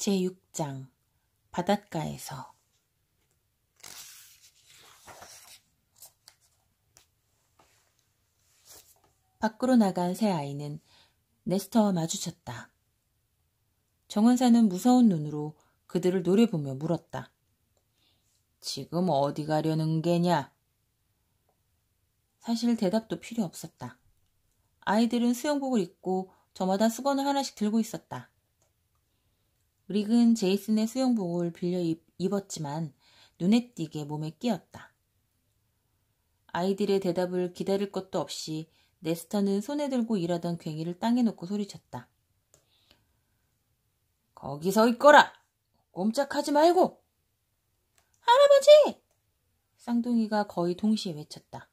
제6장 바닷가에서. 밖으로 나간 새 아이는 네스터와 마주쳤다. 정원사는 무서운 눈으로 그들을 노려보며 물었다. 지금 어디 가려는 게냐? 사실 대답도 필요 없었다. 아이들은 수영복을 입고 저마다 수건을 하나씩 들고 있었다. 릭은 제이슨의 수영복을 빌려 입었지만 눈에 띄게 몸에 끼었다. 아이들의 대답을 기다릴 것도 없이 네스터는 손에 들고 일하던 괭이를 땅에 놓고 소리쳤다. 거기 서 있거라! 꼼짝하지 말고! 할아버지! 쌍둥이가 거의 동시에 외쳤다.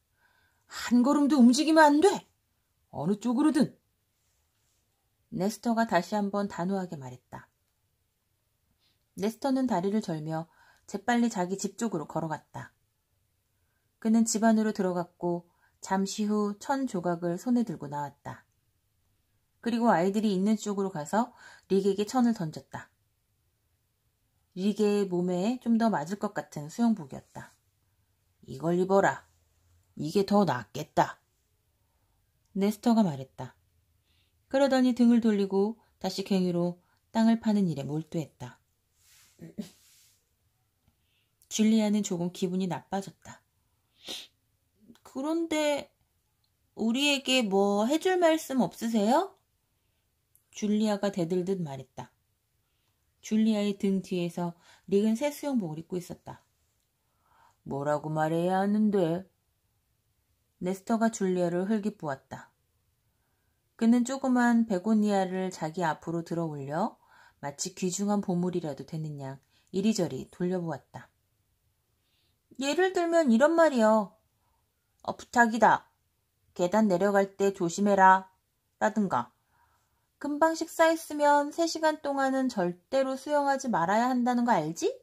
한 걸음도 움직이면 안 돼! 어느 쪽으로든! 네스터가 다시 한번 단호하게 말했다. 네스터는 다리를 절며 재빨리 자기 집 쪽으로 걸어갔다. 그는 집 안으로 들어갔고 잠시 후 천 조각을 손에 들고 나왔다. 그리고 아이들이 있는 쪽으로 가서 릭에게 천을 던졌다. 릭의 몸에 좀 더 맞을 것 같은 수영복이었다. 이걸 입어라. 이게 더 낫겠다. 네스터가 말했다. 그러더니 등을 돌리고 다시 괭이로 땅을 파는 일에 몰두했다. 줄리아는 조금 기분이 나빠졌다. 그런데 우리에게 뭐 해줄 말씀 없으세요? 줄리아가 대들듯 말했다. 줄리아의 등 뒤에서 릭은 새 수영복을 입고 있었다. 뭐라고 말해야 하는데? 네스터가 줄리아를 흘기보았다. 그는 조그만 베고니아를 자기 앞으로 들어 올려 마치 귀중한 보물이라도 되는 양 이리저리 돌려보았다. 예를 들면 이런 말이요. 부탁이다. 계단 내려갈 때 조심해라. 라든가. 금방 식사했으면 3시간 동안은 절대로 수영하지 말아야 한다는 거 알지?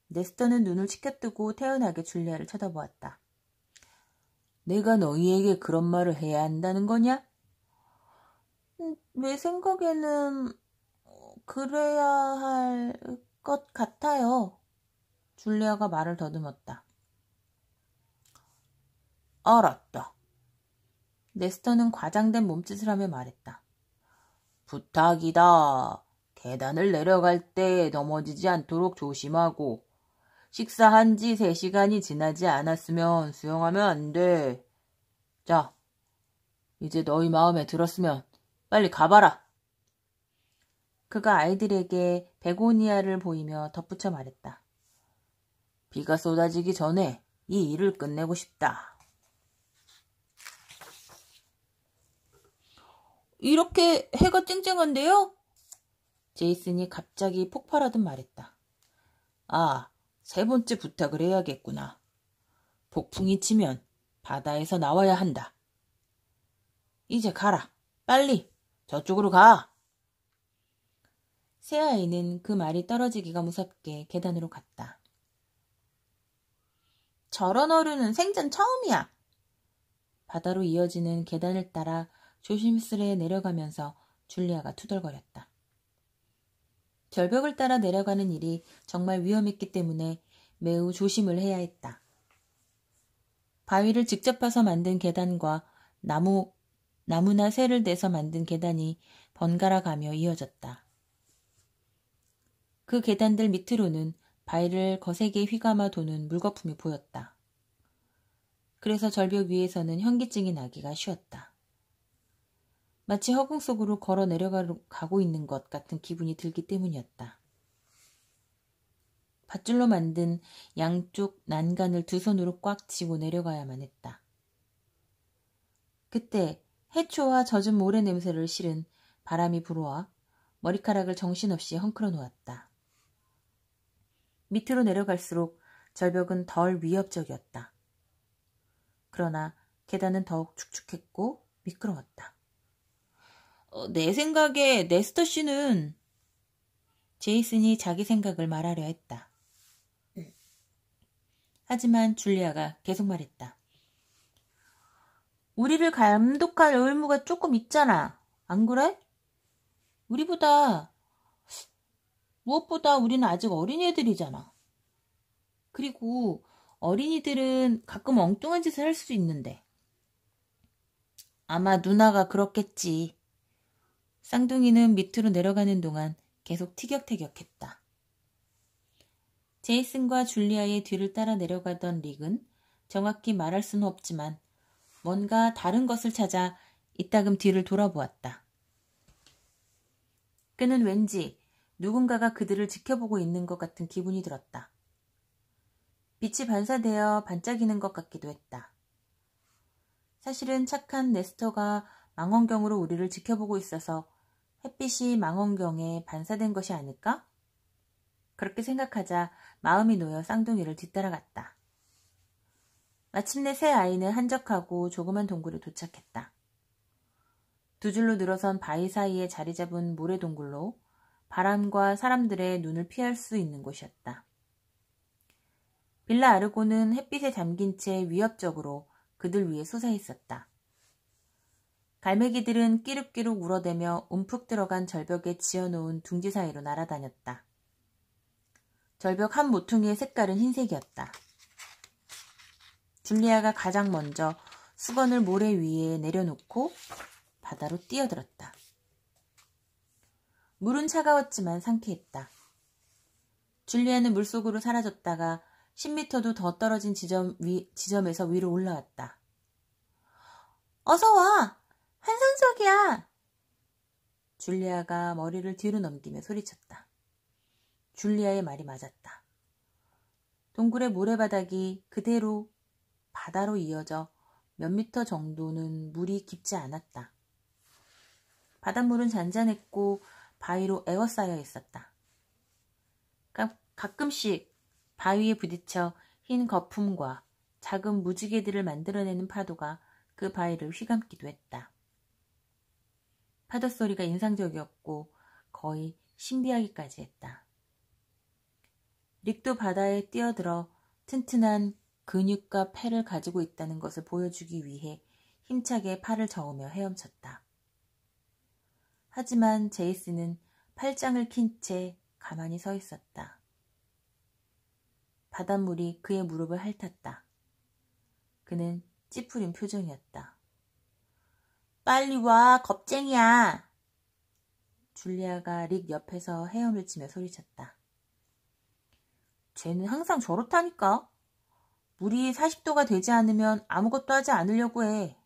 네스터는 눈을 치켜뜨고 태연하게 줄리아를 쳐다보았다. 내가 너희에게 그런 말을 해야 한다는 거냐? 내 생각에는 그래야 할 것 같아요. 줄리아가 말을 더듬었다. 알았다. 네스터는 과장된 몸짓을 하며 말했다. 부탁이다. 계단을 내려갈 때 넘어지지 않도록 조심하고 식사한 지 3시간이 지나지 않았으면 수영하면 안 돼. 자, 이제 너희 마음에 들었으면 빨리 가봐라. 그가 아이들에게 베고니아를 보이며 덧붙여 말했다. 비가 쏟아지기 전에 이 일을 끝내고 싶다. 이렇게 해가 쨍쨍한데요? 제이슨이 갑자기 폭발하듯 말했다. 아, 3번째 부탁을 해야겠구나. 폭풍이 치면 바다에서 나와야 한다. 이제 가라. 빨리. 저쪽으로 가. 새아이는 그 말이 떨어지기가 무섭게 계단으로 갔다. 저런 어른은 생전 처음이야. 바다로 이어지는 계단을 따라 조심스레 내려가면서 줄리아가 투덜거렸다. 절벽을 따라 내려가는 일이 정말 위험했기 때문에 매우 조심을 해야 했다. 바위를 직접 파서 만든 계단과 나무나 쇠를 대서 만든 계단이 번갈아 가며 이어졌다. 그 계단들 밑으로는 바위를 거세게 휘감아 도는 물거품이 보였다. 그래서 절벽 위에서는 현기증이 나기가 쉬웠다. 마치 허공 속으로 걸어 내려가고 있는 것 같은 기분이 들기 때문이었다. 밧줄로 만든 양쪽 난간을 2 손으로 꽉 쥐고 내려가야만 했다. 그때 해초와 젖은 모래 냄새를 실은 바람이 불어와 머리카락을 정신없이 헝클어 놓았다. 밑으로 내려갈수록 절벽은 덜 위협적이었다. 그러나 계단은 더욱 축축했고 미끄러웠다. 내 생각에 네스터 씨는... 제이슨이 자기 생각을 말하려 했다. 하지만 줄리아가 계속 말했다. 우리를 감독할 의무가 조금 있잖아. 안 그래? 우리보다 무엇보다 우리는 아직 어린애들이잖아. 그리고 어린이들은 가끔 엉뚱한 짓을 할 수도 있는데. 아마 누나가 그렇겠지. 쌍둥이는 밑으로 내려가는 동안 계속 티격태격했다. 제이슨과 줄리아의 뒤를 따라 내려가던 릭은 정확히 말할 수는 없지만 뭔가 다른 것을 찾아 이따금 뒤를 돌아보았다. 그는 왠지 누군가가 그들을 지켜보고 있는 것 같은 기분이 들었다. 빛이 반사되어 반짝이는 것 같기도 했다. 사실은 착한 네스터가 망원경으로 우리를 지켜보고 있어서 햇빛이 망원경에 반사된 것이 아닐까? 그렇게 생각하자 마음이 놓여 쌍둥이를 뒤따라갔다. 마침내 새 아이는 한적하고 조그만 동굴에 도착했다. 두 줄로 늘어선 바위 사이에 자리 잡은 모래동굴로 바람과 사람들의 눈을 피할 수 있는 곳이었다. 빌라 아르고는 햇빛에 잠긴 채 위협적으로 그들 위에 솟아 있었다. 갈매기들은 끼룩끼룩 울어대며 움푹 들어간 절벽에 지어놓은 둥지 사이로 날아다녔다. 절벽 한 모퉁이의 색깔은 흰색이었다. 줄리아가 가장 먼저 수건을 모래 위에 내려놓고 바다로 뛰어들었다. 물은 차가웠지만 상쾌했다. 줄리아는 물속으로 사라졌다가 10m도 더 떨어진 지점에서 위로 올라왔다. 어서 와! 환상적이야! 줄리아가 머리를 뒤로 넘기며 소리쳤다. 줄리아의 말이 맞았다. 동굴의 모래바닥이 그대로 바다로 이어져 몇 미터 정도는 물이 깊지 않았다. 바닷물은 잔잔했고 바위로 에워싸여 있었다. 가끔씩 바위에 부딪혀 흰 거품과 작은 무지개들을 만들어내는 파도가 그 바위를 휘감기도 했다. 파도 소리가 인상적이었고 거의 신비하기까지 했다. 릭도 바다에 뛰어들어 튼튼한 근육과 패를 가지고 있다는 것을 보여주기 위해 힘차게 팔을 저으며 헤엄쳤다. 하지만 제이슨은 팔짱을 낀 채 가만히 서 있었다. 바닷물이 그의 무릎을 핥았다. 그는 찌푸린 표정이었다. 빨리 와, 겁쟁이야. 줄리아가 릭 옆에서 헤엄을 치며 소리쳤다. 쟤는 항상 저렇다니까. 물이 40도가 되지 않으면 아무것도 하지 않으려고 해.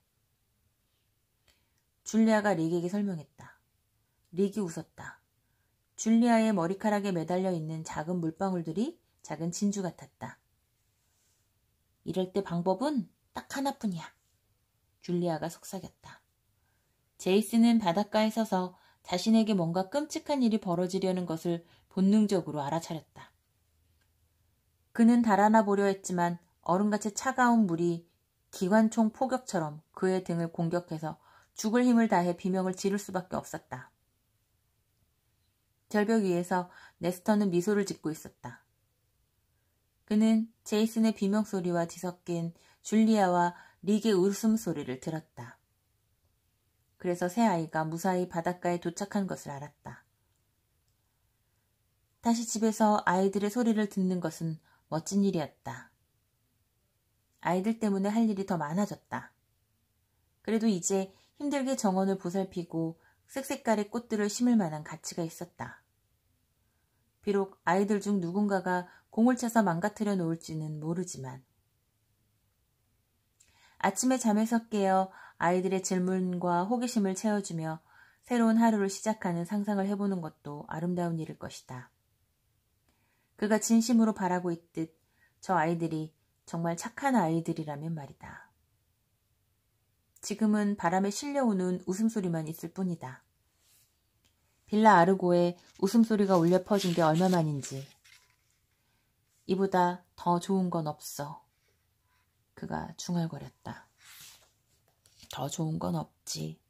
줄리아가 릭에게 설명했다. 릭이 웃었다. 줄리아의 머리카락에 매달려 있는 작은 물방울들이 작은 진주 같았다. 이럴 때 방법은 딱 하나뿐이야. 줄리아가 속삭였다. 제이슨은 바닷가에 서서 자신에게 뭔가 끔찍한 일이 벌어지려는 것을 본능적으로 알아차렸다. 그는 달아나 보려 했지만 얼음같이 차가운 물이 기관총 포격처럼 그의 등을 공격해서 죽을 힘을 다해 비명을 지를 수밖에 없었다. 절벽 위에서 네스터는 미소를 짓고 있었다. 그는 제이슨의 비명소리와 뒤섞인 줄리아와 릭의 웃음소리를 들었다. 그래서 새 아이가 무사히 바닷가에 도착한 것을 알았다. 다시 집에서 아이들의 소리를 듣는 것은 멋진 일이었다. 아이들 때문에 할 일이 더 많아졌다. 그래도 이제 힘들게 정원을 보살피고 색색깔의 꽃들을 심을 만한 가치가 있었다. 비록 아이들 중 누군가가 공을 차서 망가뜨려 놓을지는 모르지만. 아침에 잠에서 깨어 아이들의 질문과 호기심을 채워주며 새로운 하루를 시작하는 상상을 해보는 것도 아름다운 일일 것이다. 그가 진심으로 바라고 있듯 저 아이들이 정말 착한 아이들이라면 말이다. 지금은 바람에 실려오는 웃음소리만 있을 뿐이다. 빌라 아르고에 웃음소리가 울려 퍼진 게 얼마만인지. 이보다 더 좋은 건 없어. 그가 중얼거렸다. 더 좋은 건 없지.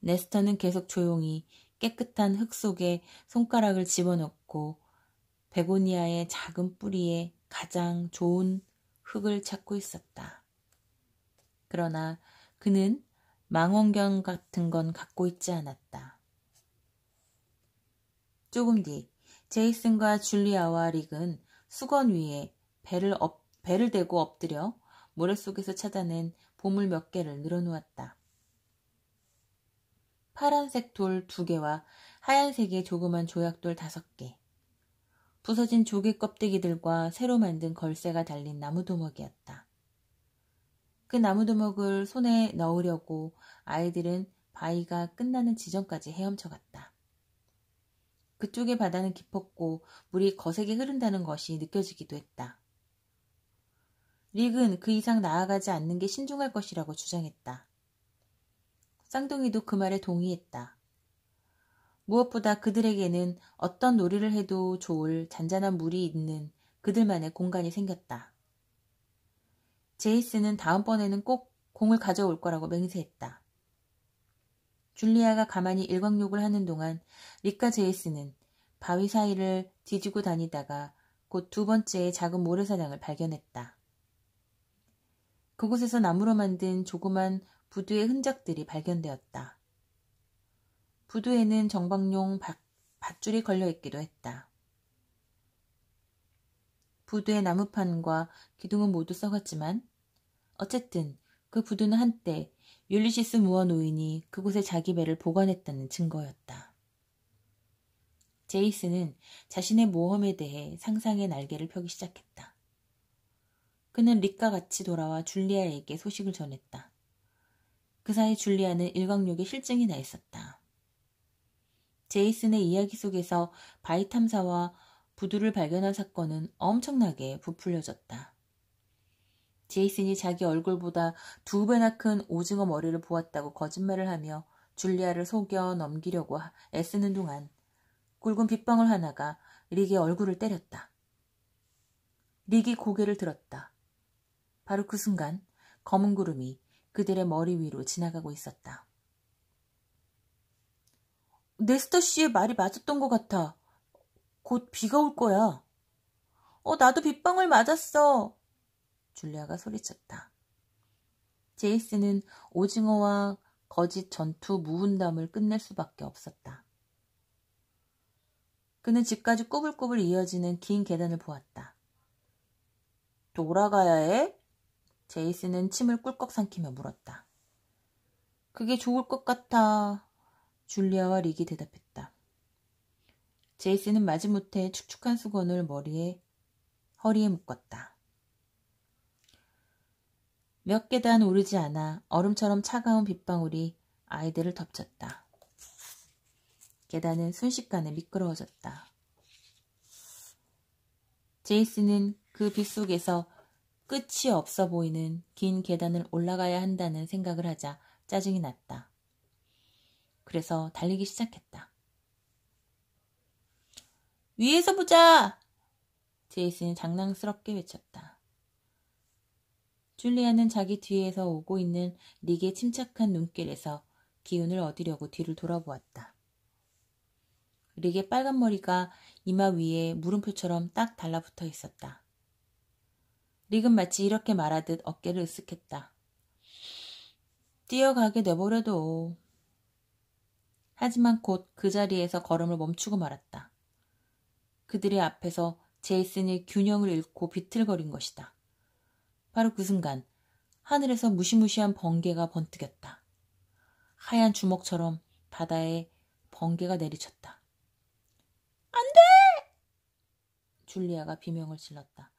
네스터는 계속 조용히 깨끗한 흙 속에 손가락을 집어넣고 베고니아의 작은 뿌리에 가장 좋은 흙을 찾고 있었다. 그러나 그는 망원경 같은 건 갖고 있지 않았다. 조금 뒤 제이슨과 줄리아와 릭은 수건 위에 배를 대고 엎드려 모래 속에서 찾아낸 보물 몇 개를 늘어놓았다. 파란색 돌 2개와 하얀색의 조그만 조약돌 5개, 부서진 조개 껍데기들과 새로 만든 걸쇠가 달린 나무도먹이었다. 그 나무도먹을 손에 넣으려고 아이들은 바위가 끝나는 지점까지 헤엄쳐갔다. 그쪽의 바다는 깊었고 물이 거세게 흐른다는 것이 느껴지기도 했다. 릭은 그 이상 나아가지 않는 게 신중할 것이라고 주장했다. 쌍둥이도 그 말에 동의했다. 무엇보다 그들에게는 어떤 놀이를 해도 좋을 잔잔한 물이 있는 그들만의 공간이 생겼다. 제이슨은 다음번에는 꼭 공을 가져올 거라고 맹세했다. 줄리아가 가만히 일광욕을 하는 동안 릭과 제이슨은 바위 사이를 뒤지고 다니다가 곧 2번째의 작은 모래사장을 발견했다. 그곳에서 나무로 만든 조그만 부두의 흔적들이 발견되었다. 부두에는 정방용 밧줄이 걸려있기도 했다. 부두의 나무판과 기둥은 모두 썩었지만 어쨌든 그 부두는 한때 율리시스 무어 노인이 그곳에 자기 배를 보관했다는 증거였다. 제이슨은 자신의 모험에 대해 상상의 날개를 펴기 시작했다. 그는 릭과 같이 돌아와 줄리아에게 소식을 전했다. 그 사이 줄리아는 일광욕에 실증이 나 있었다. 제이슨의 이야기 속에서 바위 탐사와 부두를 발견한 사건은 엄청나게 부풀려졌다. 제이슨이 자기 얼굴보다 2배나 큰 오징어 머리를 보았다고 거짓말을 하며 줄리아를 속여 넘기려고 애쓰는 동안 굵은 빗방울 하나가 릭의 얼굴을 때렸다. 릭이 고개를 들었다. 바로 그 순간 검은 구름이 그들의 머리 위로 지나가고 있었다. 네스터 씨의 말이 맞았던 것 같아. 곧 비가 올 거야. 나도 빗방울 맞았어. 줄리아가 소리쳤다. 제이슨은 오징어와 거짓 전투 무훈담을 끝낼 수밖에 없었다. 그는 집까지 꾸불꾸불 이어지는 긴 계단을 보았다. 돌아가야 해? 제이슨은 침을 꿀꺽 삼키며 물었다. 그게 좋을 것 같아. 줄리아와 릭이 대답했다. 제이슨은 마지못해 축축한 수건을 허리에 묶었다. 몇 계단 오르지 않아 얼음처럼 차가운 빗방울이 아이들을 덮쳤다. 계단은 순식간에 미끄러워졌다. 제이슨은 그 빗속에서 끝이 없어 보이는 긴 계단을 올라가야 한다는 생각을 하자 짜증이 났다. 그래서 달리기 시작했다. 위에서 보자! 제이슨이 장난스럽게 외쳤다. 줄리아는 자기 뒤에서 오고 있는 릭의 침착한 눈길에서 기운을 얻으려고 뒤를 돌아보았다. 릭의 빨간 머리가 이마 위에 물음표처럼 딱 달라붙어 있었다. 릭은 마치 이렇게 말하듯 어깨를 으쓱했다. 뛰어가게 내버려둬. 하지만 곧 그 자리에서 걸음을 멈추고 말았다. 그들의 앞에서 제이슨이 균형을 잃고 비틀거린 것이다. 바로 그 순간 하늘에서 무시무시한 번개가 번뜩였다. 하얀 주먹처럼 바다에 번개가 내리쳤다. 안 돼! 줄리아가 비명을 질렀다.